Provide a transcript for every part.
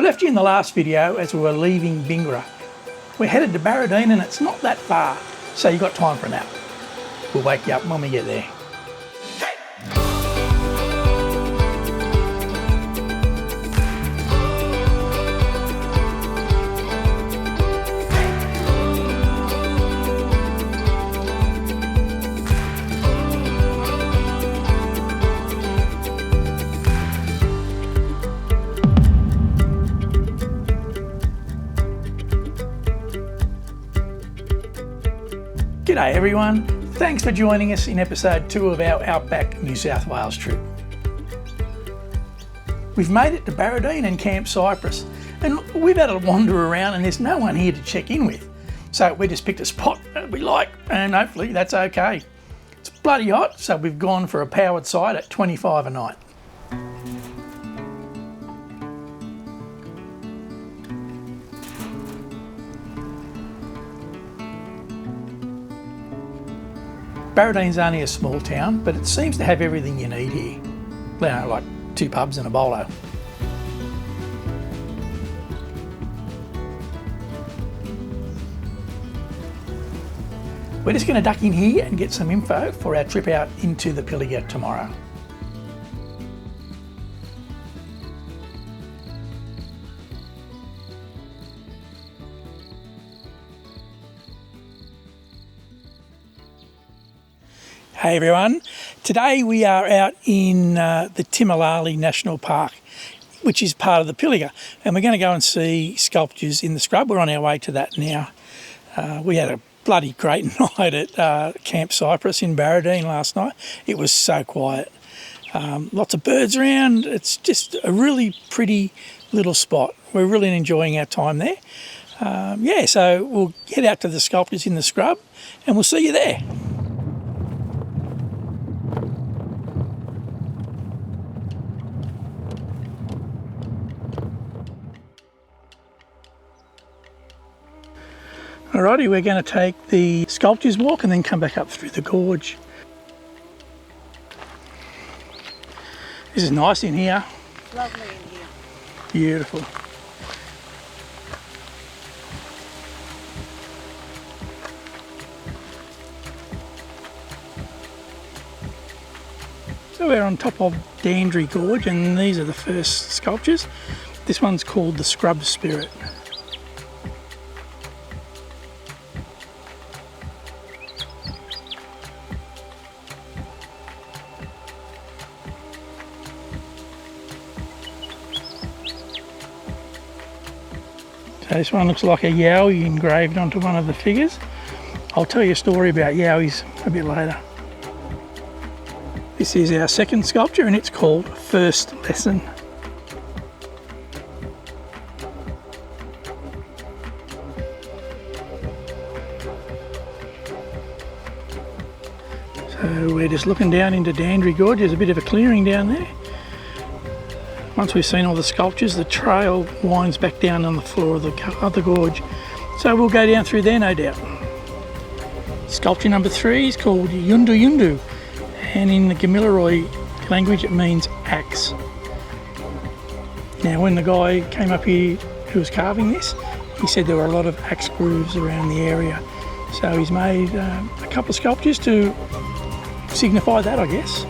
We left you in the last video as we were leaving Bingra. We're headed to Barradine and it's not that far, so you've got time for a nap. We'll wake you up when we get there. G'day everyone, thanks for joining us in episode 2 of our Outback New South Wales trip. We've made it to Barradine and Camp Cypress, and we've had a wander around and there's no one here to check in with. So we just picked a spot that we like and hopefully that's okay. It's bloody hot, so we've gone for a powered site at 25 a night. Barradine's only a small town, but it seems to have everything you need here. You know, like 2 pubs and a bolo. We're just going to duck in here and get some info for our trip out into the Pilliga tomorrow. Hey everyone, today we are out in the Timolali National Park, which is part of the Pilliga, and we're going to go and see sculptures in the scrub. We're on our way to that now. We had a bloody great night at Camp Cypress in Barradine last night. It was so quiet. Lots of birds around. It's just a really pretty little spot. We're really enjoying our time there. So we'll head out to the sculptures in the scrub and we'll see you there. Alrighty, we're going to take the sculptures walk and then come back up through the gorge. This is nice in here. Lovely in here. Beautiful. So we're on top of Dandry Gorge and these are the first sculptures. This one's called the Scrub Spirit. So this one looks like a Yowie engraved onto one of the figures. I'll tell you a story about Yowies a bit later. This is our second sculpture and it's called First Lesson. So we're just looking down into Dandry Gorge. There's a bit of a clearing down there. Once we've seen all the sculptures, the trail winds back down on the floor of the gorge. So we'll go down through there, no doubt. Sculpture number 3 is called Yundu Yundu, and in the Gamilaroi language it means axe. Now when the guy came up here who was carving this, he said there were a lot of axe grooves around the area. So he's made a couple of sculptures to signify that, I guess.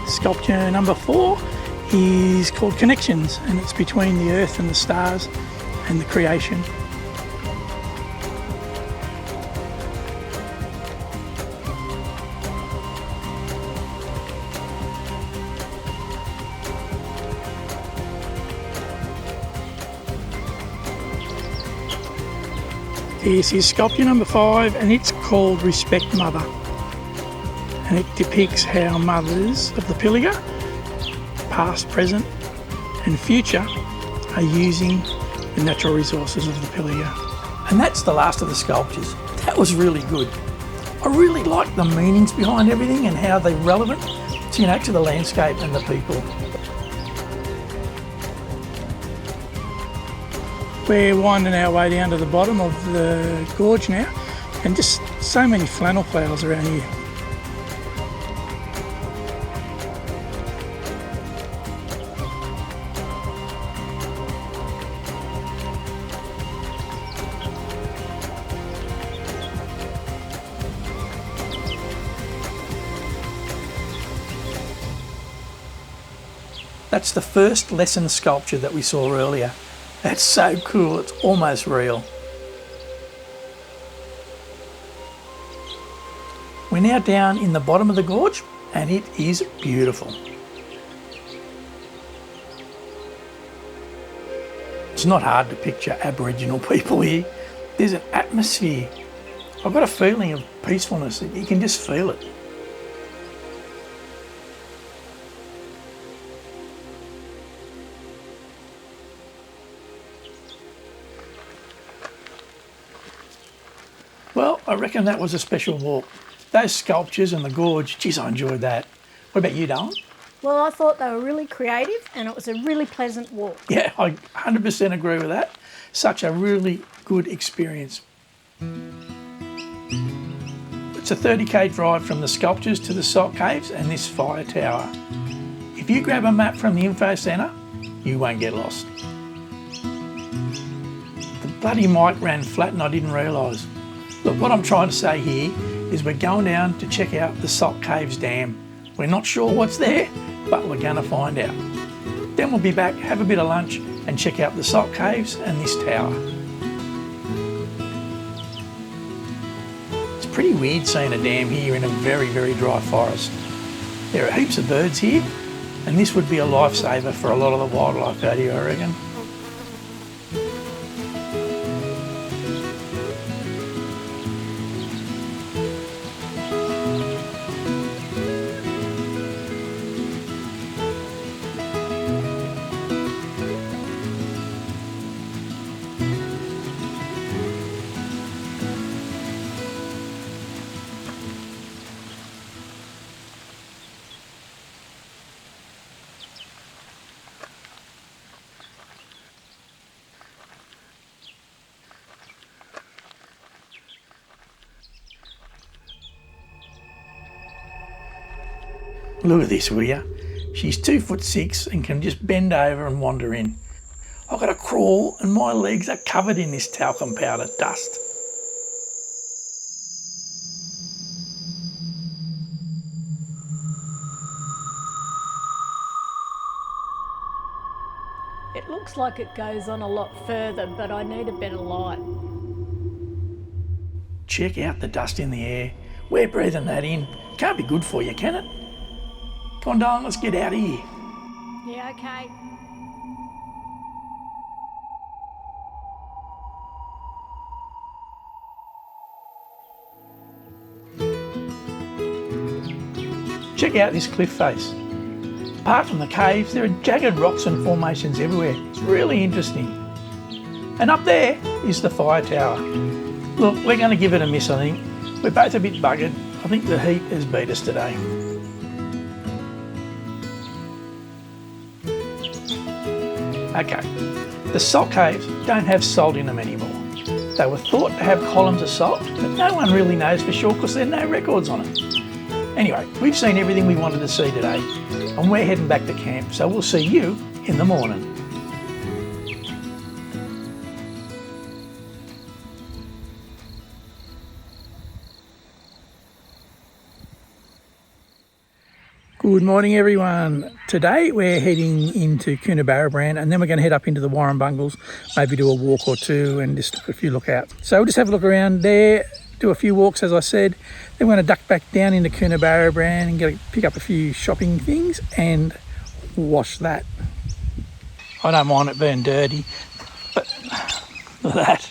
Sculpture number 4 is called Connections, and it's between the earth and the stars and the creation. This is sculpture number 5 and it's called Respect Mother. And it depicts how mothers of the Pilliga, past, present and future, are using the natural resources of the Pilliga. And that's the last of the sculptures. That was really good. I really like the meanings behind everything and how they're relevant to, to the landscape and the people. We're winding our way down to the bottom of the gorge now, and just so many flannel flowers around here. That's the first lesson sculpture that we saw earlier. That's so cool, it's almost real. We're now down in the bottom of the gorge and it is beautiful. It's not hard to picture Aboriginal people here. There's an atmosphere. I've got a feeling of peacefulness, you can just feel it. Well, I reckon that was a special walk. Those sculptures and the gorge, geez, I enjoyed that. What about you, Darren? Well, I thought they were really creative and it was a really pleasant walk. Yeah, I 100% agree with that. Such a really good experience. It's a 30k drive from the sculptures to the salt caves and this fire tower. If you grab a map from the info centre, you won't get lost. The bloody mic ran flat and I didn't realise. Look, what I'm trying to say here is we're going down to check out the Salt Caves Dam. We're not sure what's there, but we're going to find out. Then we'll be back, have a bit of lunch and check out the Salt Caves and this tower. It's pretty weird seeing a dam here in a very, very dry forest. There are heaps of birds here and this would be a lifesaver for a lot of the wildlife out here, I reckon. Look at this, will ya? She's 2'6" and can just bend over and wander in. I've got to crawl and my legs are covered in this talcum powder dust. It looks like it goes on a lot further, but I need a better light. Check out the dust in the air. We're breathing that in. Can't be good for you, can it? Come on, darling, let's get out of here. Yeah, okay. Check out this cliff face. Apart from the caves, there are jagged rocks and formations everywhere. It's really interesting. And up there is the fire tower. Look, we're going to give it a miss, I think. We're both a bit buggered. I think the heat has beat us today. Okay, the salt caves don't have salt in them anymore. They were thought to have columns of salt, but no one really knows for sure because there are no records on it. Anyway, we've seen everything we wanted to see today and we're heading back to camp, so we'll see you in the morning. Good morning everyone. Today we're heading into Coonabarabran and then we're going to head up into the Warrumbungles, maybe do a walk or two and just a few lookouts. So we'll just have a look around there, do a few walks as I said, then we're going to duck back down into Coonabarabran and pick up a few shopping things and wash that. I don't mind it being dirty, but look at that.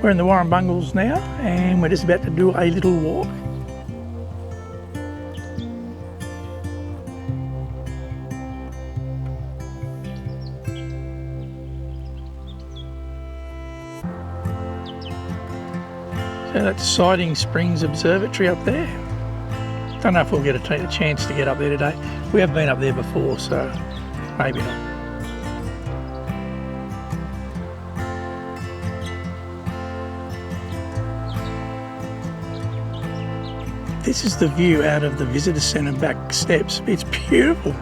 We're in the Warrumbungles now and we're just about to do a little walk. So that's Siding Springs Observatory up there. Don't know if we'll get a chance to get up there today. We have been up there before, so maybe not. This is the view out of the visitor centre back steps. It's beautiful.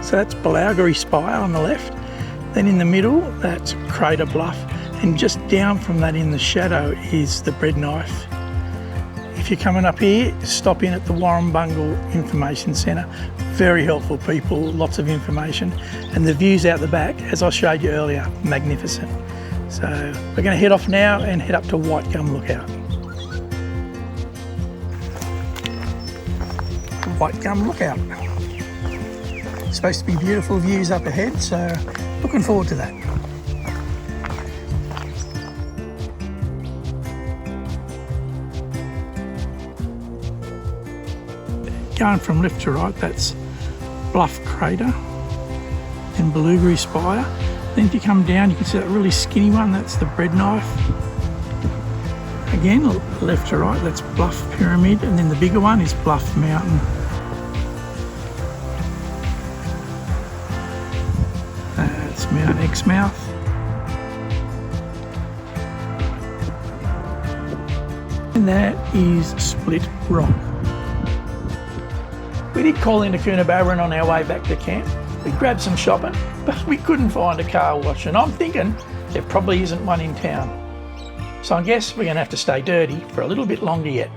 So that's Pilliga Spire on the left. Then in the middle, that's Crater Bluff. And just down from that in the shadow is the Bread Knife. If you're coming up here, stop in at the Warrumbungle Information Centre. Very helpful people, lots of information. And the views out the back, as I showed you earlier, magnificent. So we're going to head off now and head up to White Gum Lookout. White Gum Lookout. Supposed to be beautiful views up ahead, so looking forward to that. Going from left to right, that's Bluff Crater and Pilliga Spire. Then if you come down, you can see that really skinny one, that's the Bread Knife. Again, left to right, that's Bluff Pyramid, and then the bigger one is Bluff Mountain. That's Mount Exmouth. And that is Split Rock. We did call into Coonabarabran on our way back to camp. We grabbed some shopping, but we couldn't find a car wash, and I'm thinking there probably isn't one in town. So I guess we're going to have to stay dirty for a little bit longer yet.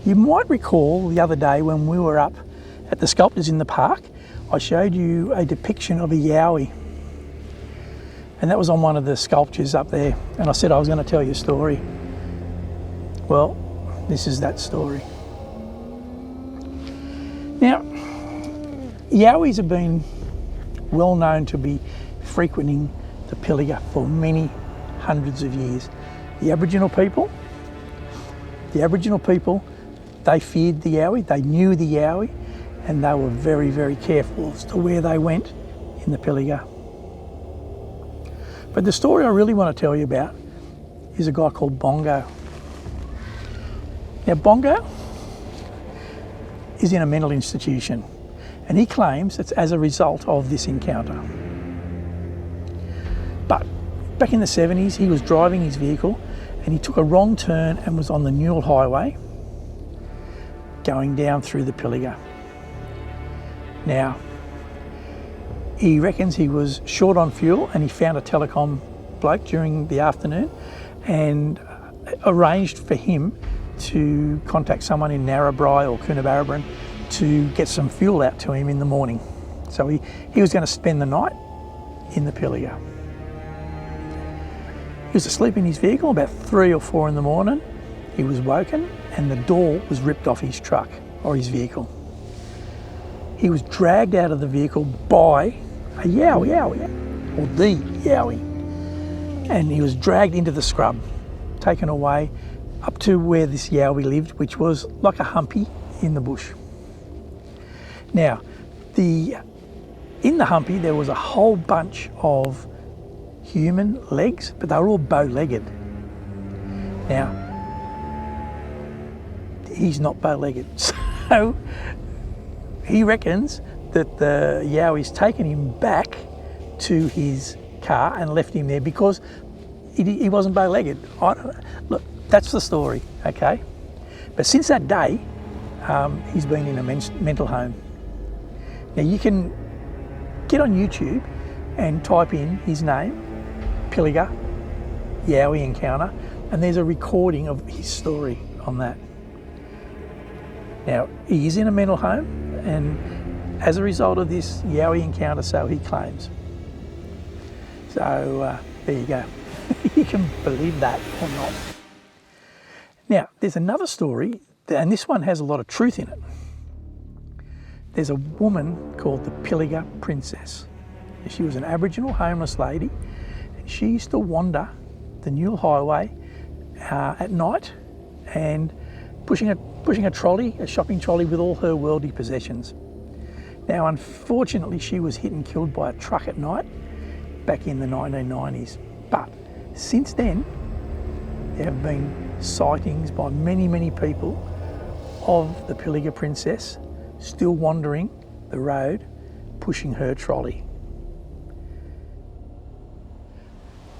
You might recall the other day when we were up at the sculptures in the park, I showed you a depiction of a Yowie. And that was on one of the sculptures up there. And I said I was going to tell you a story. Well, this is that story. Now, Yowies have been well known to be frequenting the Pilliga for many hundreds of years. The Aboriginal people, they feared the Yowie, they knew the Yowie, and they were very, very careful as to where they went in the Pilliga. But the story I really want to tell you about is a guy called Bongo. Now, Bongo is in a mental institution, and he claims it's as a result of this encounter. But back in the 70s, he was driving his vehicle and he took a wrong turn and was on the Newell Highway going down through the Pilliga. Now, he reckons he was short on fuel and he found a telecom bloke during the afternoon and arranged for him to contact someone in Narrabri or Coonabarabran to get some fuel out to him in the morning. So he was going to spend the night in the Pilliga. He was asleep in his vehicle about 3 or 4 in the morning. He was woken and the door was ripped off his truck or his vehicle. He was dragged out of the vehicle by a Yowie, or the Yowie. And he was dragged into the scrub, taken away up to where this Yowie lived, which was like a humpy in the bush. Now, in the humpy there was a whole bunch of human legs, but they were all bow-legged. Now, he's not bow-legged, so he reckons that the Yowie's taken him back to his car and left him there because he wasn't bow-legged. Look, that's the story, okay? But since that day, he's been in a mental home. Now you can get on YouTube and type in his name, Pilliga, Yowie encounter, and there's a recording of his story on that. Now, he is in a mental home, and as a result of this Yowie encounter, so he claims. So there you go. You can believe that or not. Now, there's another story, and this one has a lot of truth in it. There's a woman called the Pilliga Princess. She was an Aboriginal homeless lady, and she used to wander the Newell Highway at night and pushing a trolley, a shopping trolley with all her worldly possessions. Now, unfortunately, she was hit and killed by a truck at night back in the 1990s. But since then, there have been sightings by many, many people of the Pilliga Princess still wandering the road, pushing her trolley.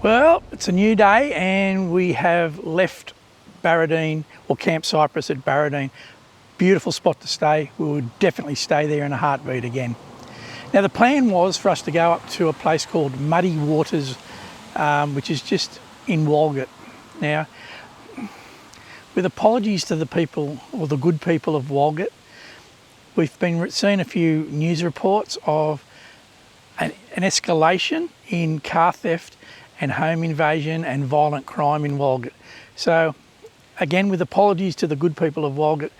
Well, it's a new day and we have left Barradine, or Camp Cypress at Barradine. Beautiful spot to stay. We would definitely stay there in a heartbeat again. Now the plan was for us to go up to a place called Muddy Waters, which is just in Walgett. Now, with apologies to the people, or the good people of Walgett, we've been seeing a few news reports of an escalation in car theft and home invasion and violent crime in Walgett. So again, with apologies to the good people of Walgett,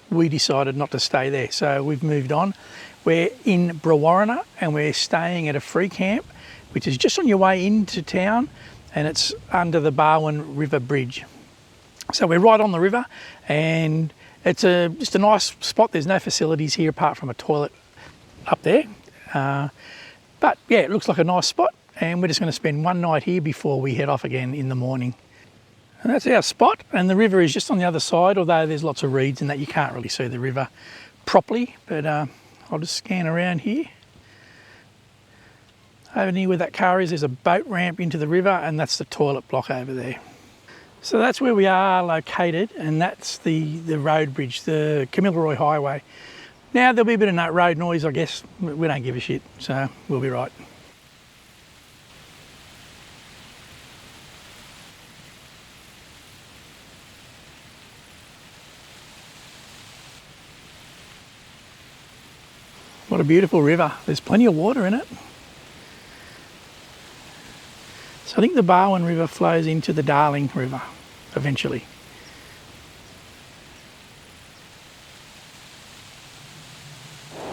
we decided not to stay there. So we've moved on. We're in Brewarrina and we're staying at a free camp, which is just on your way into town, and it's under the Barwon River Bridge. So we're right on the river, and it's just a nice spot. There's no facilities here apart from a toilet up there. But yeah, it looks like a nice spot, and we're just going to spend one night here before we head off again in the morning. And that's our spot, and the river is just on the other side, although there's lots of reeds and that you can't really see the river properly. But I'll just scan around here. Over near where that car is, there's a boat ramp into the river, and that's the toilet block over there. So that's where we are located, and that's the road bridge, the Camilroy Highway. Now there'll be a bit of road noise, I guess. We don't give a shit, so we'll be right. What a beautiful river. There's plenty of water in it. So I think the Barwon River flows into the Darling River eventually.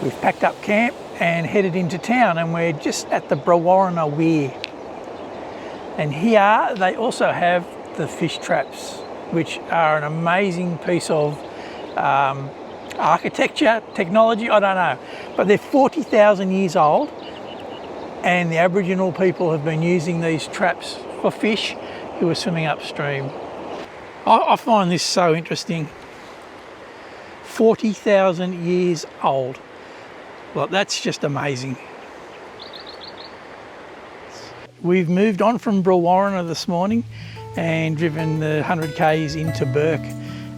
We've packed up camp and headed into town, and we're just at the Brewarrina Weir. And here they also have the fish traps, which are an amazing piece of architecture, technology, I don't know. But they're 40,000 years old, and the Aboriginal people have been using these traps for fish who are swimming upstream. I find this so interesting. 40,000 years old. Well, that's just amazing. We've moved on from Brewarrina this morning and driven the 100 k's into Bourke,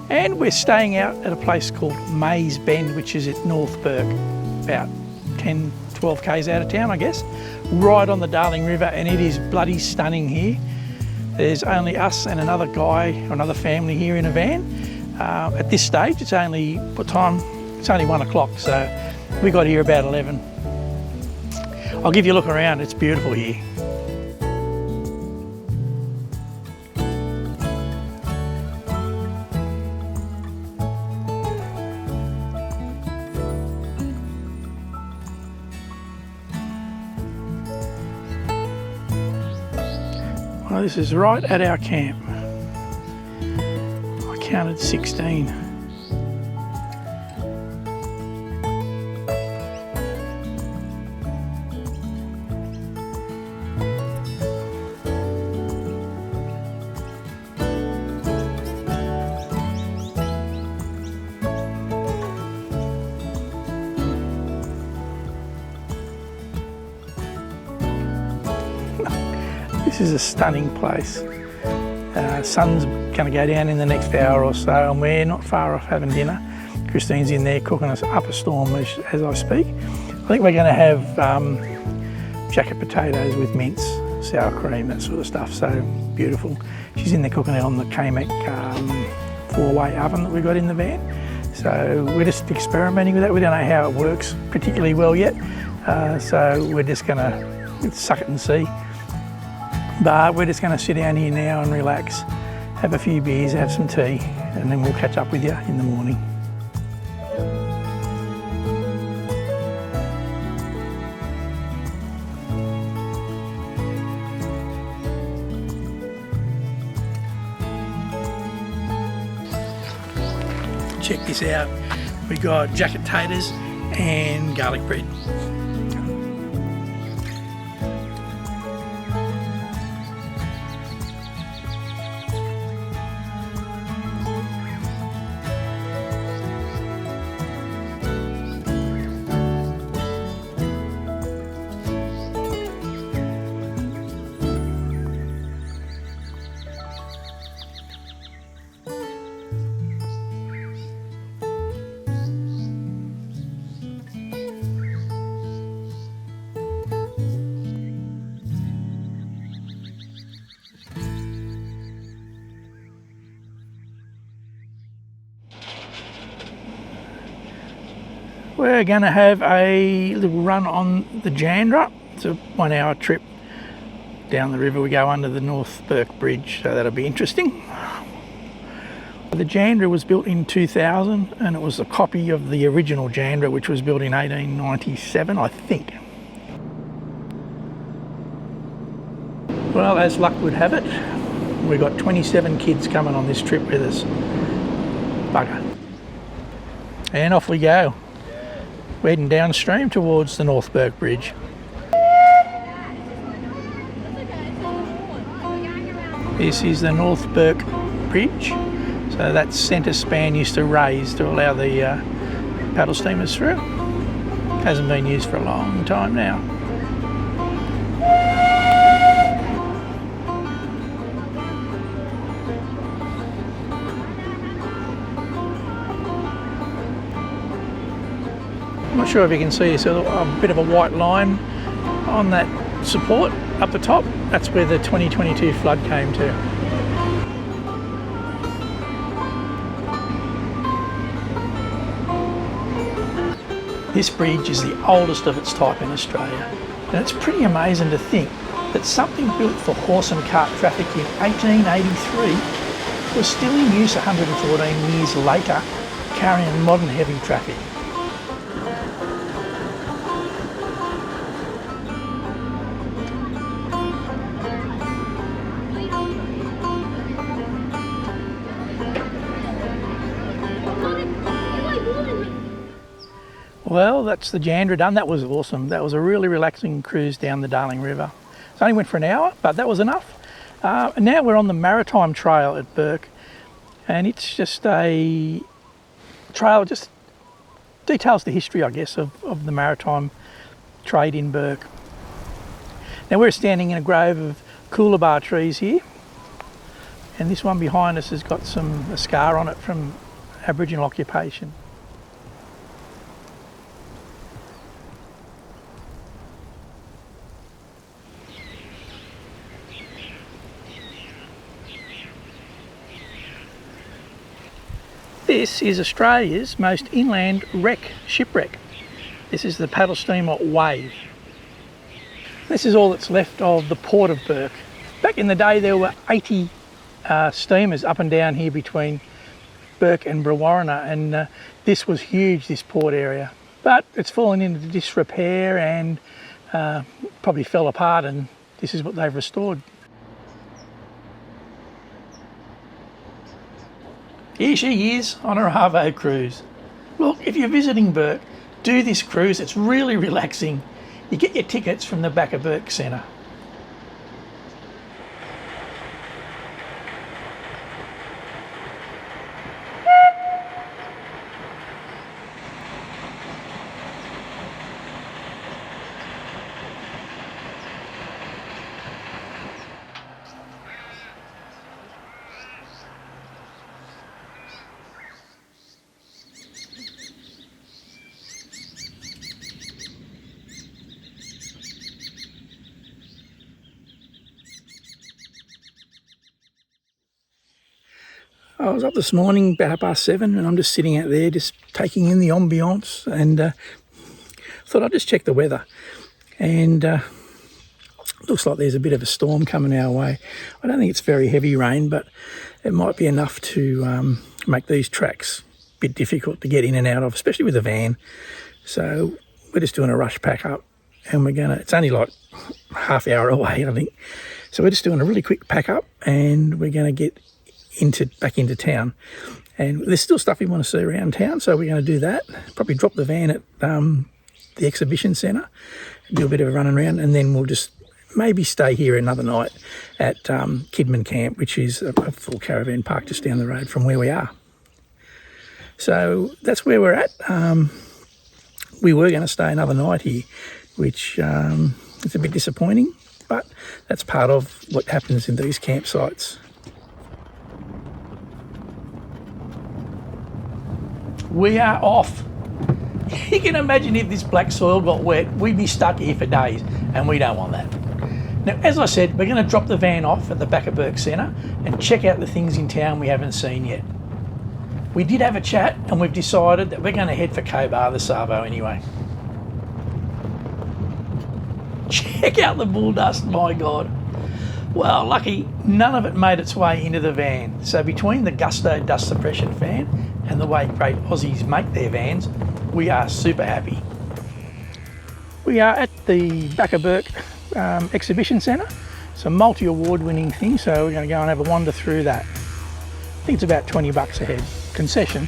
and we're staying out at a place called Mays Bend, which is at North Bourke, about 10, 12 k's out of town, I guess, right on the Darling River, and it is bloody stunning here. There's only us and another guy or another family here in a van. At this stage, it's only, what time? It's only 1 o'clock, so we got here about 11. I'll give you a look around, it's beautiful here. Well, this is right at our camp. I counted 16. This is a stunning place. Sun's going to go down in the next hour or so, and we're not far off having dinner. Christine's in there cooking us up a storm as I speak. I think we're going to have jacket potatoes with mince, sour cream, that sort of stuff. So beautiful. She's in there cooking it on the K-Mac 4-way oven that we've got in the van. So we're just experimenting with that. We don't know how it works particularly well yet. So we're just going to suck it and see. But we're just going to sit down here now and relax have a few beers, have some tea, and then we'll catch up with you in the morning. Check this out. We got jacket taters and garlic bread. We're going to have a little run on the Jandra. It's a 1 hour trip down the river. We go under the North Bourke Bridge, so that'll be interesting. The Jandra was built in 2000 and it was a copy of the original Jandra, which was built in 1897, I think. Well, as luck would have it, we've got 27 kids coming on this trip with us. Bugger. And off we go. We're heading downstream towards the North Bourke Bridge. This is the North Bourke Bridge. So that centre span used to raise to allow the paddle steamers through. Hasn't been used for a long time now. I'm not sure if you can see this, a bit of a white line on that support up the top. That's where the 2022 flood came to. This bridge is the oldest of its type in Australia, and it's pretty amazing to think that something built for horse and cart traffic in 1883 was still in use 114 years later, carrying modern heavy traffic. Well, that's the Jandra done. That was awesome. That was a really relaxing cruise down the Darling River. It only went for an hour, but that was enough. And now we're on the Maritime Trail at Bourke, and it's just a trail, just details the history, I guess, of the maritime trade in Bourke. Now we're standing in a grove of coolabah trees here, and this one behind us has got a scar on it from Aboriginal occupation. This is Australia's most inland shipwreck. This is the paddle steamer Wave. This is all that's left of the port of Bourke. Back in the day there were 80 steamers up and down here between Bourke and Brewarrina, and this was huge, this port area. But it's fallen into disrepair and probably fell apart, and this is what they've restored. Here she is on a Arvo cruise. Look, if you're visiting Bourke, do this cruise. It's really relaxing. You get your tickets from the back of Bourke Centre. I was up this morning about 7:30 and I'm just sitting out there just taking in the ambience, and thought I'd just check the weather, and looks like there's a bit of a storm coming our way. I don't think it's very heavy rain, but it might be enough to make these tracks a bit difficult to get in and out of, especially with a van. So we're just doing a rush pack up, and it's only like half hour away, I think. So we're just doing a really quick pack up, and we're going to get back into town. And there's still stuff we want to see around town, so we're going to do that. Probably drop the van at the exhibition centre, do a bit of a running around, and then we'll just maybe stay here another night at Kidman Camp, which is a full caravan park just down the road from where we are. So that's where we're at. We were going to stay another night here, which is a bit disappointing, but that's part of what happens in these campsites. We are off. You can imagine if this black soil got wet, we'd be stuck here for days, and we don't want that. Now, as I said, we're going to drop the van off at the back of Bourke Centre and check out the things in town we haven't seen yet. We did have a chat, and we've decided that we're going to head for Cobar, the Savo, anyway. Check out the bull dust, my God. Well, lucky none of it made its way into the van. So between the Gusto dust suppression fan and the way great Aussies make their vans, we are super happy. We are at the back of Bourke Exhibition Centre. It's a multi-award winning thing, so we're going to go and have a wander through that. I think it's about $20 a head, concession.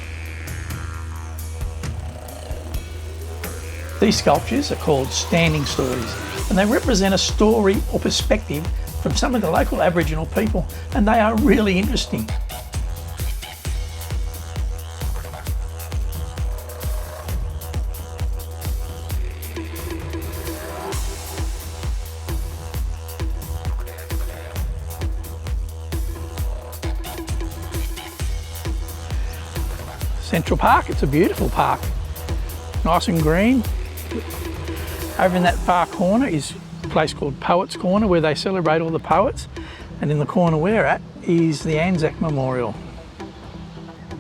These sculptures are called standing stories, and they represent a story or perspective from some of the local Aboriginal people, and they are really interesting. Central Park, it's a beautiful park, nice and green. Over in that far corner is a place called Poets Corner, where they celebrate all the poets, and in the corner we're at is the Anzac Memorial.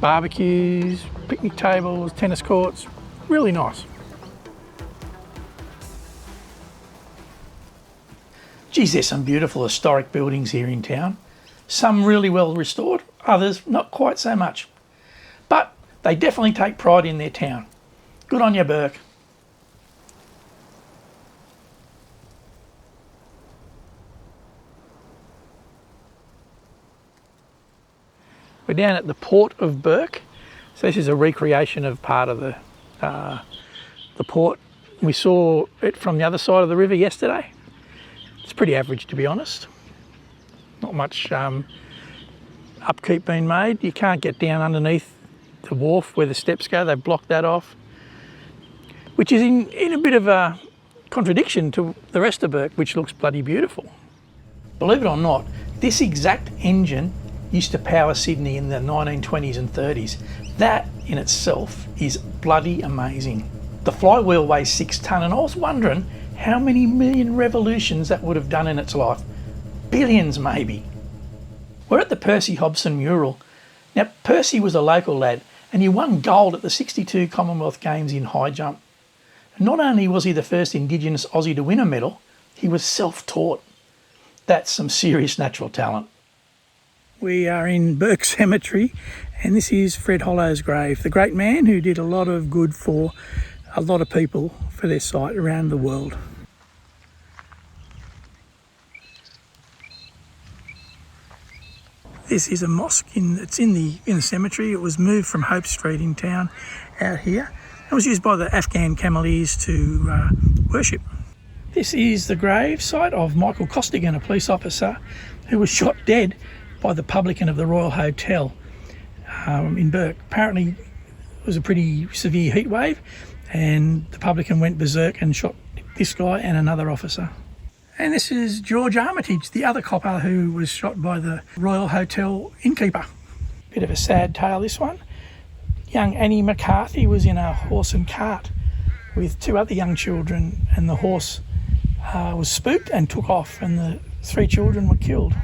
Barbecues, picnic tables, tennis courts, really nice. Geez, there's some beautiful historic buildings here in town. Some really well restored, others not quite so much. But they definitely take pride in their town. Good on you, Bourke. We're down at the port of Bourke. So this is a recreation of part of the port. We saw it from the other side of the river yesterday. It's pretty average, to be honest. Not much upkeep being made. You can't get down underneath the wharf where the steps go. They've blocked that off, which is in a bit of a contradiction to the rest of Bourke, which looks bloody beautiful. Believe it or not, this exact engine used to power Sydney in the 1920s and 30s. That in itself is bloody amazing. The flywheel weighs 6 tonne, and I was wondering how many million revolutions that would have done in its life. Billions, maybe. We're at the Percy Hobson mural. Now, Percy was a local lad, and he won gold at the 62 Commonwealth Games in high jump. Not only was he the first Indigenous Aussie to win a medal, he was self-taught. That's some serious natural talent. We are in Bourke Cemetery, and this is Fred Hollow's grave, the great man who did a lot of good for a lot of people for their site around the world. This is a mosque. It's in the cemetery. It was moved from Hope Street in town out here. It was used by the Afghan Cameleers to worship. This is the grave site of Michael Costigan, a police officer who was shot dead by the publican of the Royal Hotel in Bourke. Apparently it was a pretty severe heat wave, and the publican went berserk and shot this guy and another officer. And this is George Armitage, the other copper who was shot by the Royal Hotel innkeeper. Bit of a sad tale, this one. Young Annie McCarthy was in a horse and cart with 2 other young children, and the horse was spooked and took off, and the 3 children were killed.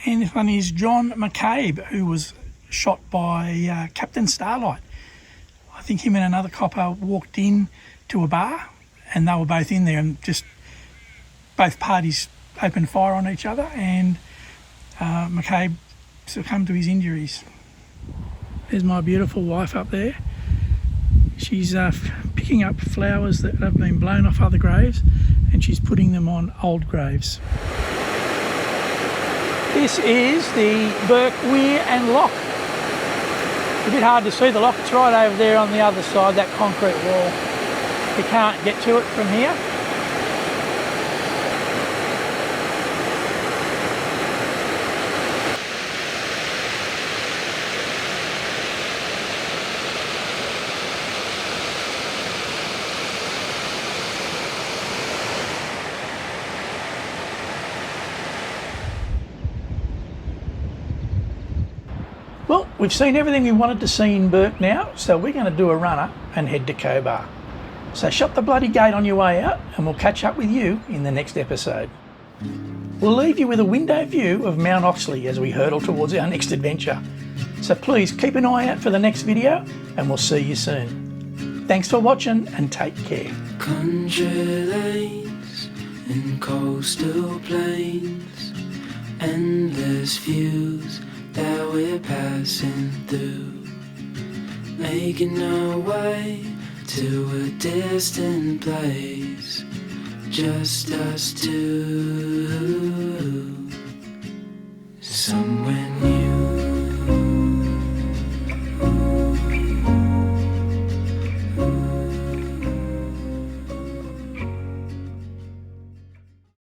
And this one is John McCabe, who was shot by Captain Starlight. I think him and another copper walked in to a bar, and they were both in there, and just both parties opened fire on each other, and McCabe succumb to his injuries. There's my beautiful wife up there. She's picking up flowers that have been blown off other graves, and she's putting them on old graves. This is the Bourke Weir and Lock. It's a bit hard to see the lock. It's right over there on the other side, that concrete wall. You can't get to it from here. Well, we've seen everything we wanted to see in Bourke now, so we're going to do a runner and head to Cobar. So shut the bloody gate on your way out, and we'll catch up with you in the next episode. We'll leave you with a window view of Mount Oxley as we hurtle towards our next adventure. So please keep an eye out for the next video, and we'll see you soon. Thanks for watching, and take care. Country lanes and coastal plains, endless views that we're passing through, making our way to a distant place, just us two, somewhere near